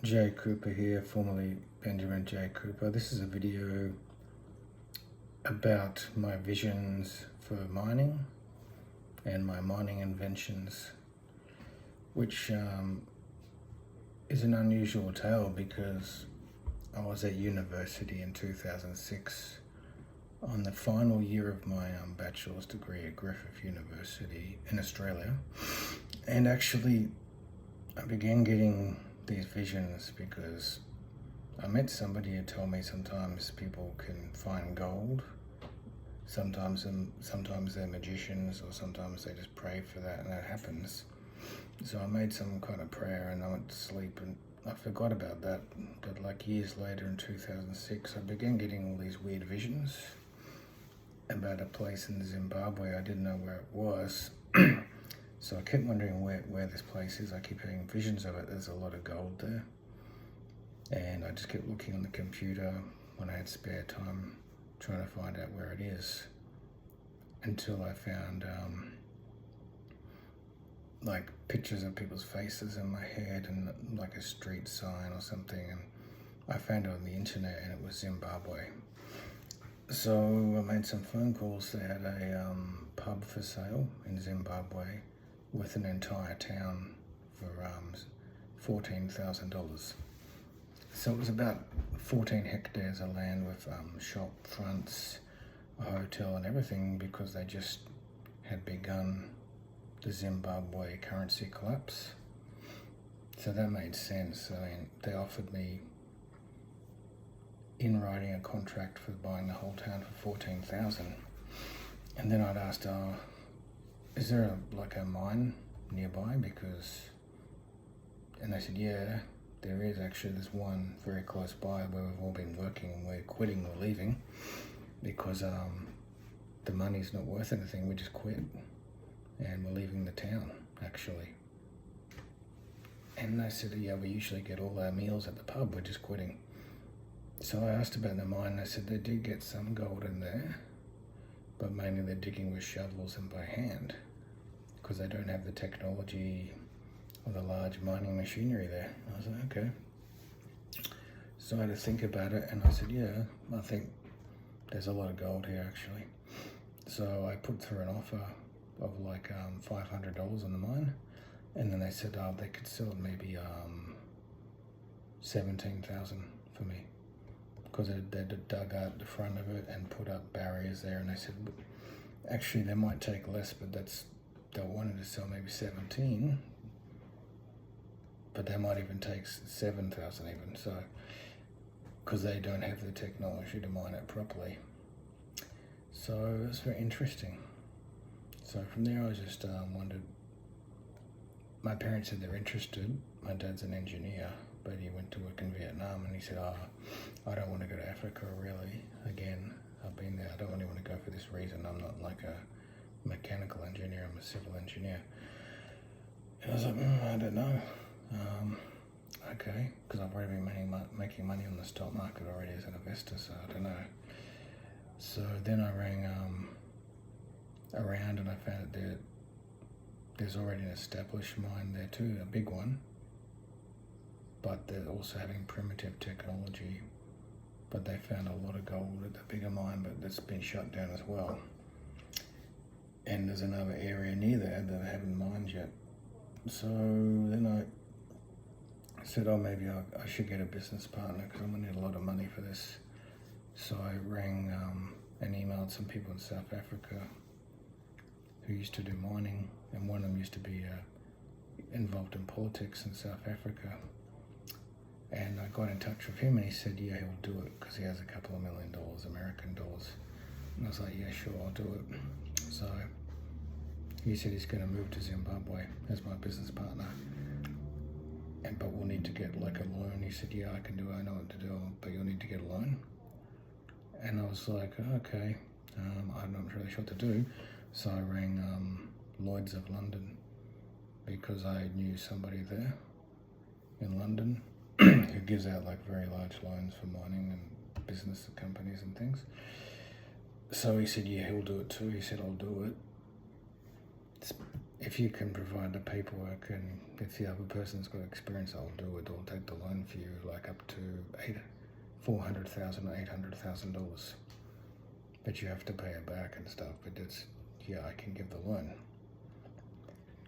J. Cooper here, formerly Benjamin J. Cooper. This is a video about my visions for mining and my mining inventions, which is an unusual tale because I was at university in 2006 on the final year of my bachelor's degree at Griffith University in Australia, and actually I began getting these visions because I met somebody who told me sometimes people can find gold, sometimes they're magicians, or sometimes they just pray for that and that happens. So I made some kind of prayer and I went to sleep and I forgot about that. But like years later in 2006, I began getting all these weird visions about a place in Zimbabwe. I didn't know where it was. So I kept wondering where this place is. I keep having visions of it. There's a lot of gold there. And I just kept looking on the computer when I had spare time, trying to find out where it is, until I found like pictures of people's faces in my head and like a street sign or something. And I found it on the internet and it was Zimbabwe. So I made some phone calls. They had a pub for sale in Zimbabwe with an entire town for $14,000. So it was about 14 hectares of land with shop fronts, a hotel and everything, because they just had begun the Zimbabwe currency collapse. So that made sense. I mean, they offered me in writing a contract for buying the whole town for $14,000. And then I'd asked, is there a mine nearby? And they said, yeah, there is actually. There's one very close by where we've all been working and we're quitting, we're leaving because the money's not worth anything. We just quit and we're leaving the town actually. And they said, yeah, we usually get all our meals at the pub, we're just quitting. So I asked about the mine. They said they did get some gold in there, but mainly they're digging with shovels and by hand because they don't have the technology or the large mining machinery there. I was like, okay. So I had to think about it and I said, yeah, I think there's a lot of gold here actually. So I put through an offer of like $500 on the mine, and then they said they could sell it maybe $17,000 for me, because they'd dug out the front of it and put up barriers there, and they said actually they might take less, but they wanted to sell maybe 17, but they might even take 7,000 even, so because they don't have the technology to mine it properly. So it's very interesting. So from there I just wondered, my parents said they're interested. My dad's an engineer, but he went to work in Vietnam, and he said, I don't want to go to Africa really again. I've been there. I don't really want to go for this reason. I'm not like a mechanical engineer, I'm a civil engineer. And I was like, I don't know. Okay, because I've already been making money on the stock market already as an investor, so I don't know. So then I rang around and I found that there's already an established mine there too, a big one, but they're also having primitive technology. But they found a lot of gold at the bigger mine, but that's been shut down as well. And there's another area near there that I haven't mined yet. So then I said, maybe I should get a business partner because I'm gonna need a lot of money for this. So I rang and emailed some people in South Africa who used to do mining, and one of them used to be involved in politics in South Africa. And I got in touch with him and he said, yeah, he'll do it because he has a couple of $1 million American dollars. And I was like, yeah, sure, I'll do it. So he said he's going to move to Zimbabwe as my business partner, but we'll need to get like a loan. He said, yeah, I can do it, I know what to do, but you'll need to get a loan. And I was like, okay, I'm not really sure what to do. So I rang Lloyd's of London because I knew somebody there in London who gives out like very large loans for mining and business companies and things. So he said, yeah, he'll do it too. He said, I'll do it. if you can provide the paperwork, and if the other person's got experience, I'll do it. I'll take the loan for you, like up to $400,000 or $800,000. But you have to pay it back and stuff. But it's, yeah, I can give the loan.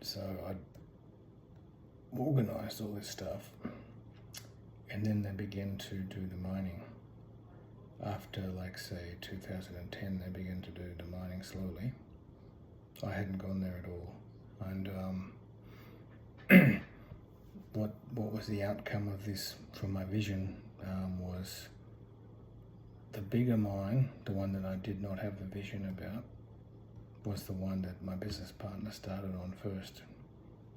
So I organised all this stuff, and then they began to do the mining. After, like, say 2010, they began to do the mining slowly. I hadn't gone there at all, and what was the outcome of this from my vision was the bigger mine, the one that I did not have the vision about, was the one that my business partner started on first.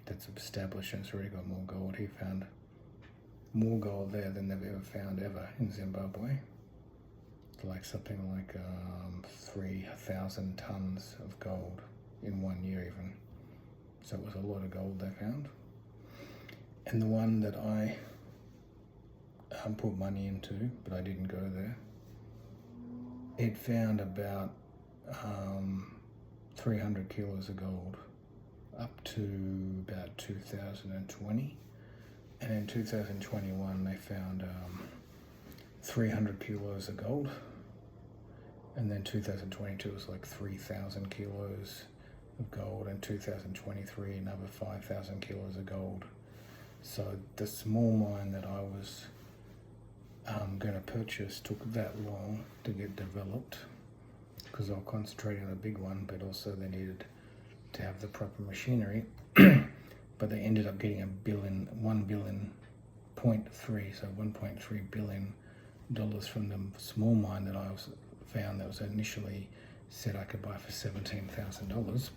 That's established and it's already got more gold. He found more gold there than they've ever found ever in Zimbabwe. Like something like 3,000 tons of gold in 1 year even. So it was a lot of gold they found. And the one that I put money into, but I didn't go there, it found about 300 kilos of gold up to about 2020. And in 2021 they found 300 kilos of gold. And then 2022 was like 3,000 kilos of gold, and 2023 another 5,000 kilos of gold. So the small mine that I was going to purchase took that long to get developed, because I was concentrating on a big one, but also they needed to have the proper machinery. But they ended up getting $1.3 billion, so $1.3 billion from the small mine that I found that was initially said I could buy for $17,000.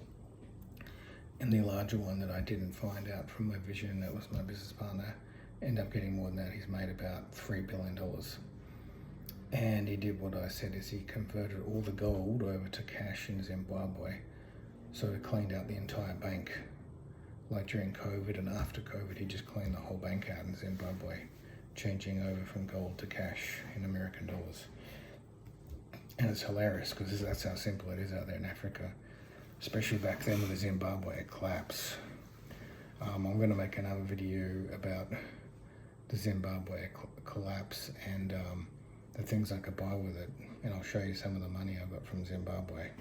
And the larger one that I didn't find out from my vision, that was my business partner, ended up getting more than that. He's made about $3 billion. And he did what I said, is he converted all the gold over to cash in Zimbabwe. So he cleaned out the entire bank. Like during COVID and after COVID, he just cleaned the whole bank out in Zimbabwe, changing over from gold to cash in American dollars. And it's hilarious because that's how simple it is out there in Africa, especially back then with the Zimbabwe collapse. I'm going to make another video about the Zimbabwe collapse and the things I could buy with it, and I'll show you some of the money I got from Zimbabwe.